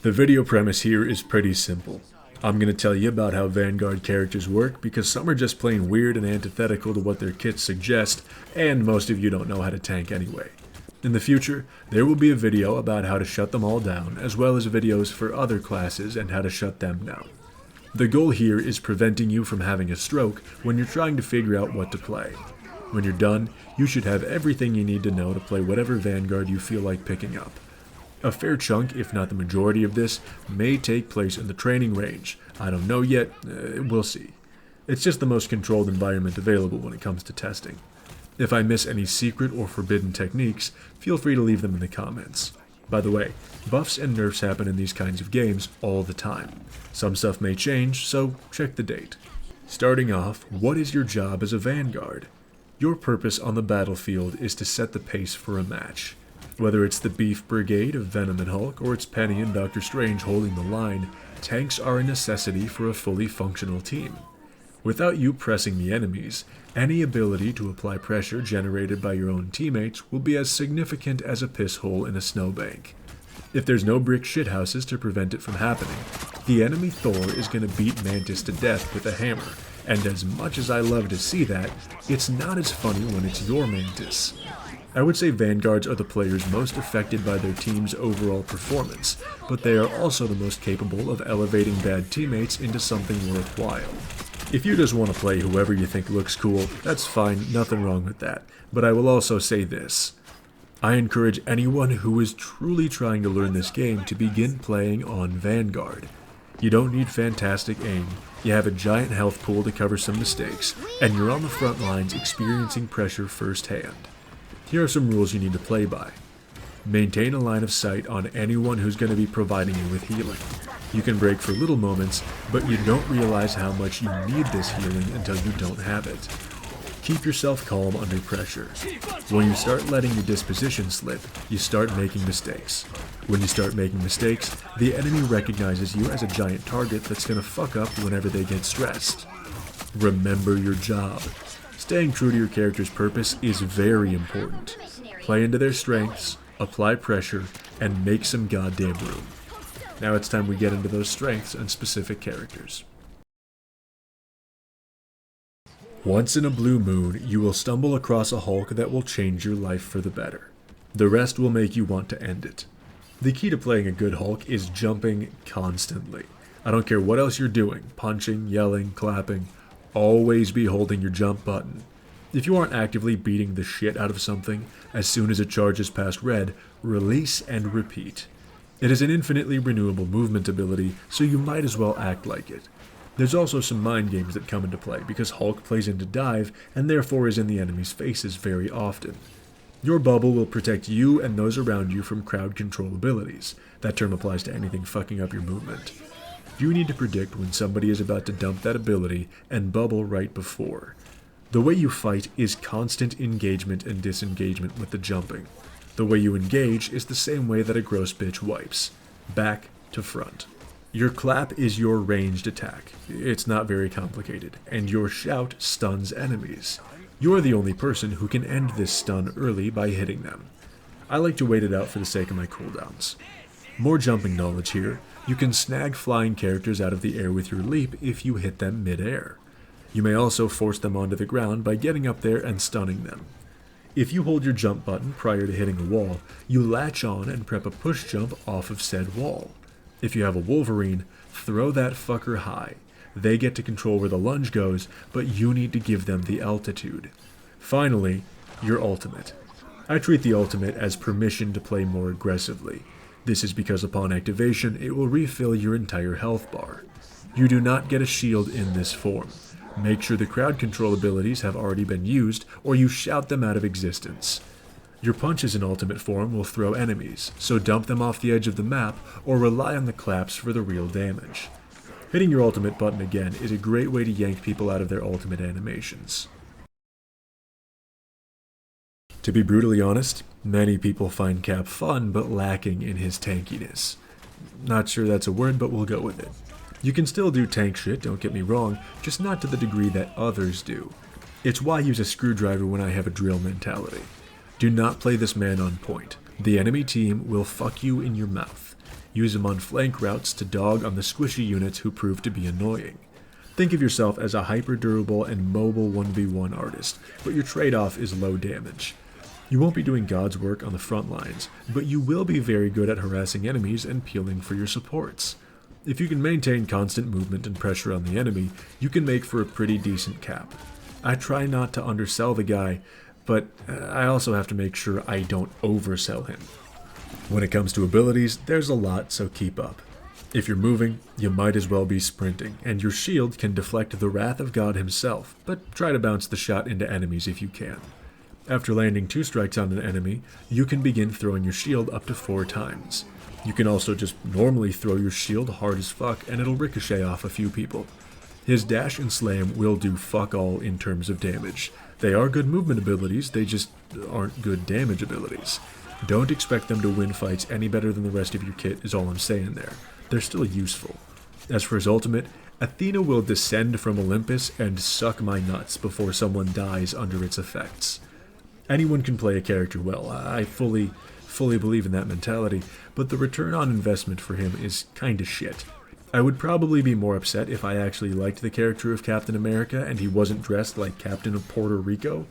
The video premise here is pretty simple. I'm going to tell you about how Vanguard characters work because some are just plain weird and antithetical to what their kits suggest, and most of you don't know how to tank anyway. In the future, there will be a video about how to shut them all down, as well as videos for other classes and how to shut them down. The goal here is preventing you from having a stroke when you're trying to figure out what to play. When you're done, you should have everything you need to know to play whatever Vanguard you feel like picking up. A fair chunk, if not the majority of this, may take place in the training range. I don't know yet, we'll see. It's just the most controlled environment available when it comes to testing. If I miss any secret or forbidden techniques, feel free to leave them in the comments. By the way, buffs and nerfs happen in these kinds of games all the time. Some stuff may change, so check the date. Starting off, what is your job as a Vanguard? Your purpose on the battlefield is to set the pace for a match. Whether it's the Beef Brigade of Venom and Hulk, or it's Penny and Doctor Strange holding the line, tanks are a necessity for a fully functional team. Without you pressing the enemies, any ability to apply pressure generated by your own teammates will be as significant as a piss hole in a snowbank. If there's no brick shithouses to prevent it from happening, the enemy Thor is going to beat Mantis to death with a hammer, and as much as I love to see that, it's not as funny when it's your Mantis. I would say Vanguards are the players most affected by their team's overall performance, but they are also the most capable of elevating bad teammates into something worthwhile. If you just want to play whoever you think looks cool, that's fine, nothing wrong with that, but I will also say this. I encourage anyone who is truly trying to learn this game to begin playing on Vanguard. You don't need fantastic aim, you have a giant health pool to cover some mistakes, and you're on the front lines experiencing pressure firsthand. Here are some rules you need to play by. Maintain a line of sight on anyone who's going to be providing you with healing. You can break for little moments, but you don't realize how much you need this healing until you don't have it. Keep yourself calm under pressure. When you start letting your disposition slip, you start making mistakes. When you start making mistakes, the enemy recognizes you as a giant target that's going to fuck up whenever they get stressed. Remember your job. Staying true to your character's purpose is very important. Play into their strengths, apply pressure, and make some goddamn room. Now it's time we get into those strengths and specific characters. Once in a blue moon, you will stumble across a Hulk that will change your life for the better. The rest will make you want to end it. The key to playing a good Hulk is jumping constantly. I don't care what else you're doing, punching, yelling, clapping, always be holding your jump button. If you aren't actively beating the shit out of something, as soon as it charges past red, release and repeat. It is an infinitely renewable movement ability, so you might as well act like it. There's also some mind games that come into play because Hulk plays into dive and therefore is in the enemy's faces very often. Your bubble will protect you and those around you from crowd control abilities. That term applies to anything fucking up your movement. You need to predict when somebody is about to dump that ability and bubble right before. The way you fight is constant engagement and disengagement with the jumping. The way you engage is the same way that a gross bitch wipes. Back to front. Your clap is your ranged attack. It's not very complicated, and your shout stuns enemies. You're the only person who can end this stun early by hitting them. I like to wait it out for the sake of my cooldowns. More jumping knowledge here. You can snag flying characters out of the air with your leap if you hit them mid-air. You may also force them onto the ground by getting up there and stunning them. If you hold your jump button prior to hitting a wall, you latch on and prep a push jump off of said wall. If you have a Wolverine, throw that fucker high. They get to control where the lunge goes, but you need to give them the altitude. Finally, your ultimate. I treat the ultimate as permission to play more aggressively. This is because upon activation, it will refill your entire health bar. You do not get a shield in this form. Make sure the crowd control abilities have already been used, or you shout them out of existence. Your punches in ultimate form will throw enemies, so dump them off the edge of the map, or rely on the claps for the real damage. Hitting your ultimate button again is a great way to yank people out of their ultimate animations. To be brutally honest, many people find Cap fun but lacking in his tankiness. Not sure that's a word, but we'll go with it. You can still do tank shit, don't get me wrong, just not to the degree that others do. It's why I use a screwdriver when I have a drill mentality. Do not play this man on point. The enemy team will fuck you in your mouth. Use them on flank routes to dog on the squishy units who prove to be annoying. Think of yourself as a hyper-durable and mobile 1v1 artist, but your trade-off is low damage. You won't be doing God's work on the front lines, but you will be very good at harassing enemies and peeling for your supports. If you can maintain constant movement and pressure on the enemy, you can make for a pretty decent cap. I try not to undersell the guy, but I also have to make sure I don't oversell him. When it comes to abilities, there's a lot, so keep up. If you're moving, you might as well be sprinting, and your shield can deflect the wrath of God himself, but try to bounce the shot into enemies if you can. After landing 2 strikes on an enemy, you can begin throwing your shield up to 4 times. You can also just normally throw your shield hard as fuck and it'll ricochet off a few people. His dash and slam will do fuck all in terms of damage. They are good movement abilities, they just aren't good damage abilities. Don't expect them to win fights any better than the rest of your kit is all I'm saying there. They're still useful. As for his ultimate, Athena will descend from Olympus and suck my nuts before someone dies under its effects. Anyone can play a character well, I fully believe in that mentality, but the return on investment for him is kinda shit. I would probably be more upset if I actually liked the character of Captain America and he wasn't dressed like Captain of Puerto Rico,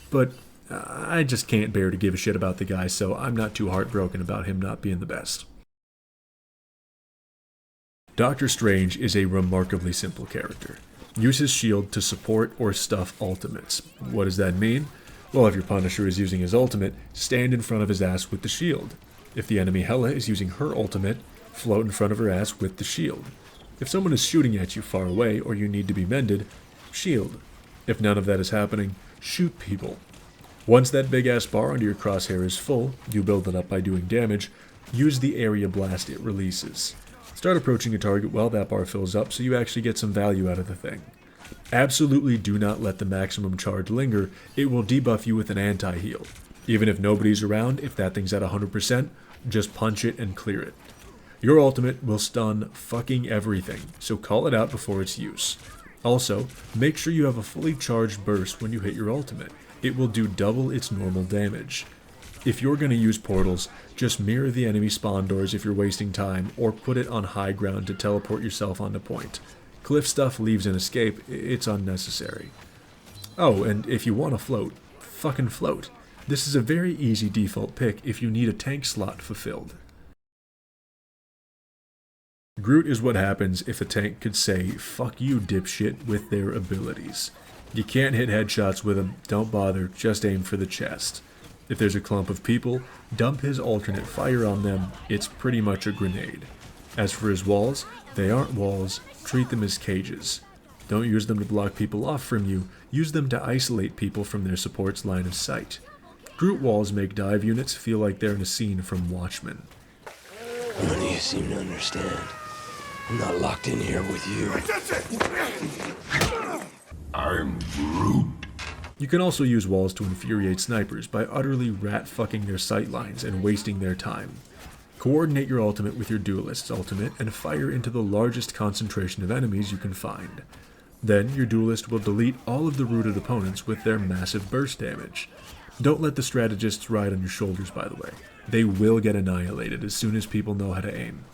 but I just can't bear to give a shit about the guy, so I'm not too heartbroken about him not being the best. Doctor Strange is a remarkably simple character. Use his shield to support or stuff ultimates. What does that mean? Well, if your Punisher is using his ultimate, stand in front of his ass with the shield. If the enemy Hela is using her ultimate, float in front of her ass with the shield. If someone is shooting at you far away or you need to be mended, shield. If none of that is happening, shoot people. Once that big ass bar under your crosshair is full, you build it up by doing damage, use the area blast it releases. Start approaching a target while that bar fills up so you actually get some value out of the thing. Absolutely do not let the maximum charge linger, it will debuff you with an anti-heal. Even if nobody's around, if that thing's at 100%, just punch it and clear it. Your ultimate will stun fucking everything, so call it out before its use. Also, make sure you have a fully charged burst when you hit your ultimate. It will do double its normal damage. If you're going to use portals, just mirror the enemy spawn doors if you're wasting time, or put it on high ground to teleport yourself onto point. Cliff stuff leaves an escape, it's unnecessary. Oh, and if you want to float, fucking float. This is a very easy default pick if you need a tank slot fulfilled. Groot is what happens if a tank could say, fuck you dipshit, with their abilities. You can't hit headshots with him, don't bother, just aim for the chest. If there's a clump of people, dump his alternate fire on them, it's pretty much a grenade. As for his walls, they aren't walls, treat them as cages. Don't use them to block people off from you, use them to isolate people from their support's line of sight. Groot walls make dive units feel like they're in a scene from Watchmen. None of you seem to understand. I'm not locked in here with you. I'm Groot. You can also use walls to infuriate snipers by utterly rat-fucking their sightlines and wasting their time. Coordinate your ultimate with your duelist's ultimate and fire into the largest concentration of enemies you can find. Then your duelist will delete all of the rooted opponents with their massive burst damage. Don't let the strategists ride on your shoulders, by the way. They will get annihilated as soon as people know how to aim.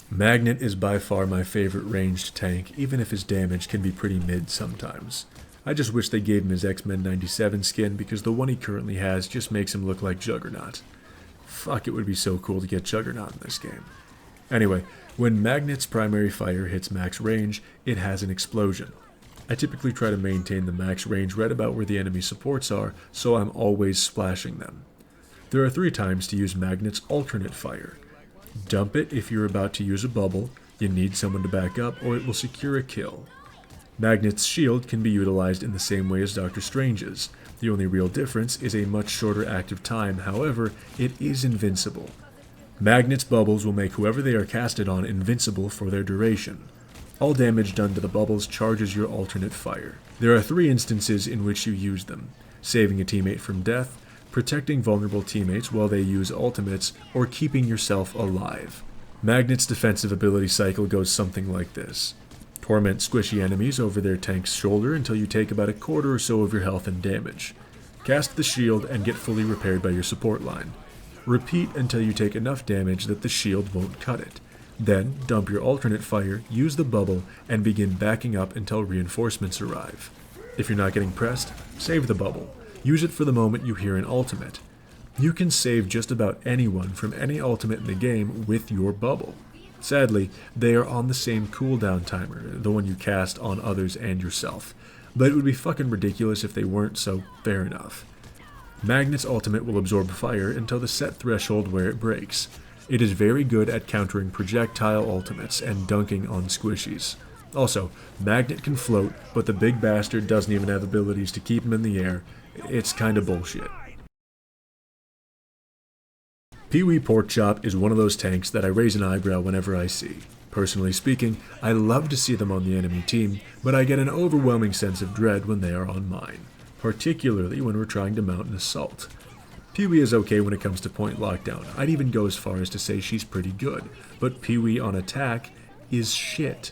Magnet is by far my favorite ranged tank, even if his damage can be pretty mid sometimes. I just wish they gave him his X-Men 97 skin because the one he currently has just makes him look like Juggernaut. Fuck, it would be so cool to get Juggernaut in this game. Anyway, when Magnet's primary fire hits max range, it has an explosion. I typically try to maintain the max range right about where the enemy supports are, so I'm always splashing them. There are 3 times to use Magnet's alternate fire. Dump it if you're about to use a bubble, you need someone to back up, or it will secure a kill. Magnet's shield can be utilized in the same way as Doctor Strange's. The only real difference is a much shorter active time, however, it is invincible. Magnet's bubbles will make whoever they are casted on invincible for their duration. All damage done to the bubbles charges your alternate fire. There are 3 instances in which you use them: saving a teammate from death, protecting vulnerable teammates while they use ultimates, or keeping yourself alive. Magnet's defensive ability cycle goes something like this. Torment squishy enemies over their tank's shoulder until you take about a quarter or so of your health and damage. Cast the shield and get fully repaired by your support line. Repeat until you take enough damage that the shield won't cut it. Then, dump your alternate fire, use the bubble, and begin backing up until reinforcements arrive. If you're not getting pressed, save the bubble. Use it for the moment you hear an ultimate. You can save just about anyone from any ultimate in the game with your bubble. Sadly, they are on the same cooldown timer, the one you cast on others and yourself. But it would be fucking ridiculous if they weren't, so fair enough. Magnet's ultimate will absorb fire until the set threshold where it breaks. It is very good at countering projectile ultimates and dunking on squishies. Also, Magnet can float, but the big bastard doesn't even have abilities to keep him in the air. It's kinda bullshit. Pee-wee Porkchop is one of those tanks that I raise an eyebrow whenever I see. Personally speaking, I love to see them on the enemy team, but I get an overwhelming sense of dread when they are on mine, particularly when we're trying to mount an assault. Pee-wee is okay when it comes to point lockdown. I'd even go as far as to say she's pretty good, but Pee-wee on attack is shit.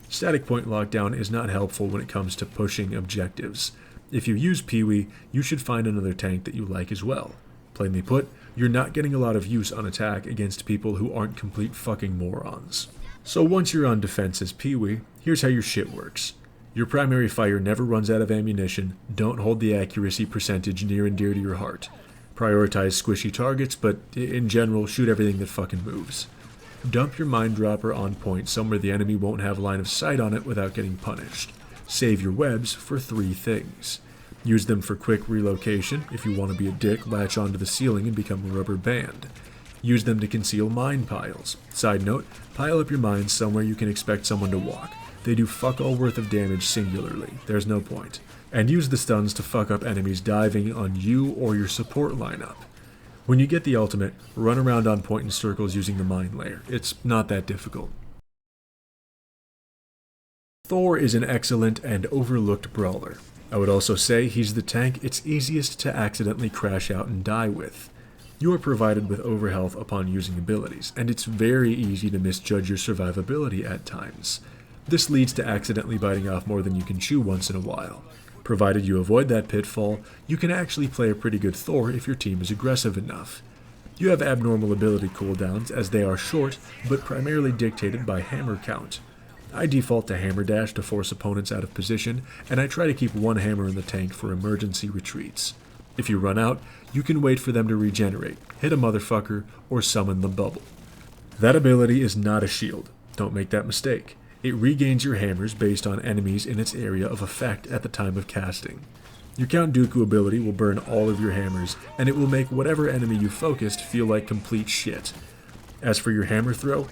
Static point lockdown is not helpful when it comes to pushing objectives. If you use Pee-wee, you should find another tank that you like as well. Plainly put, you're not getting a lot of use on attack against people who aren't complete fucking morons. So once you're on defense as Pee-wee, here's how your shit works. Your primary fire never runs out of ammunition, don't hold the accuracy percentage near and dear to your heart. Prioritize squishy targets, but in general, shoot everything that fucking moves. Dump your mine dropper on point somewhere the enemy won't have line of sight on it without getting punished. Save your webs for 3 things. Use them for quick relocation. If you want to be a dick, latch onto the ceiling and become a rubber band. Use them to conceal mine piles. Side note, pile up your mines somewhere you can expect someone to walk. They do fuck all worth of damage singularly, there's no point. And use the stuns to fuck up enemies diving on you or your support lineup. When you get the ultimate, run around on point in circles using the mine layer. It's not that difficult. Thor is an excellent and overlooked brawler. I would also say he's the tank it's easiest to accidentally crash out and die with. You are provided with overhealth upon using abilities, and it's very easy to misjudge your survivability at times. This leads to accidentally biting off more than you can chew once in a while. Provided you avoid that pitfall, you can actually play a pretty good Thor if your team is aggressive enough. You have abnormal ability cooldowns as they are short, but primarily dictated by hammer count. I default to hammer dash to force opponents out of position, and I try to keep one hammer in the tank for emergency retreats. If you run out, you can wait for them to regenerate, hit a motherfucker, or summon the bubble. That ability is not a shield, don't make that mistake. It regains your hammers based on enemies in its area of effect at the time of casting. Your Count Dooku ability will burn all of your hammers, and it will make whatever enemy you focused feel like complete shit. As for your hammer throw,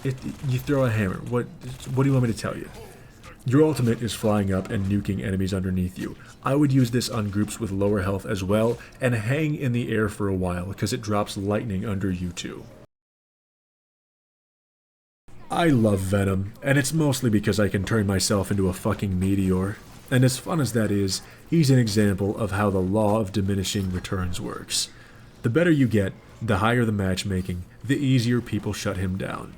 you throw a hammer. What do you want me to tell you? Your ultimate is flying up and nuking enemies underneath you. I would use this on groups with lower health as well, and hang in the air for a while because it drops lightning under you too. I love Venom, and it's mostly because I can turn myself into a fucking meteor. And as fun as that is, he's an example of how the law of diminishing returns works. The better you get, the higher the matchmaking, the easier people shut him down.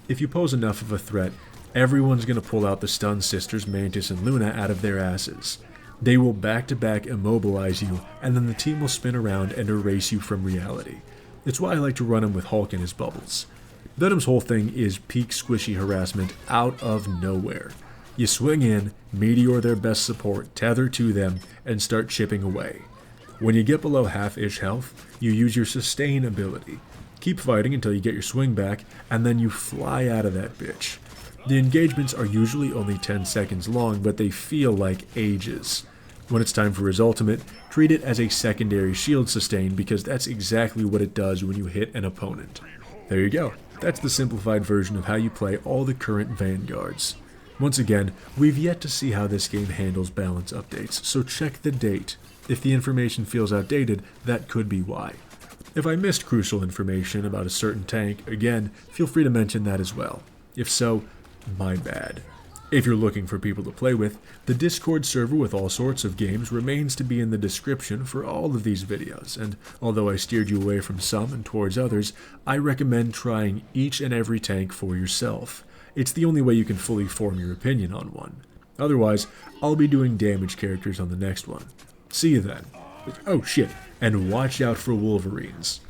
If you pose enough of a threat, everyone's gonna pull out the Stun Sisters Mantis and Luna out of their asses. They will back-to-back immobilize you, and then the team will spin around and erase you from reality. It's why I like to run him with Hulk in his bubbles. Venom's whole thing is peak squishy harassment out of nowhere. You swing in, meteor their best support, tether to them, and start chipping away. When you get below half-ish health, you use your sustain ability. Keep fighting until you get your swing back, and then you fly out of that bitch. The engagements are usually only 10 seconds long, but they feel like ages. When it's time for his ultimate, treat it as a secondary shield sustain because that's exactly what it does when you hit an opponent. There you go. That's the simplified version of how you play all the current Vanguards. Once again, we've yet to see how this game handles balance updates, so check the date. If the information feels outdated, that could be why. If I missed crucial information about a certain tank, again, feel free to mention that as well. If so, my bad. If you're looking for people to play with, the Discord server with all sorts of games remains to be in the description for all of these videos, and although I steered you away from some and towards others, I recommend trying each and every tank for yourself. It's the only way you can fully form your opinion on one. Otherwise, I'll be doing damage characters on the next one. See you then. Oh shit, and watch out for Wolverines.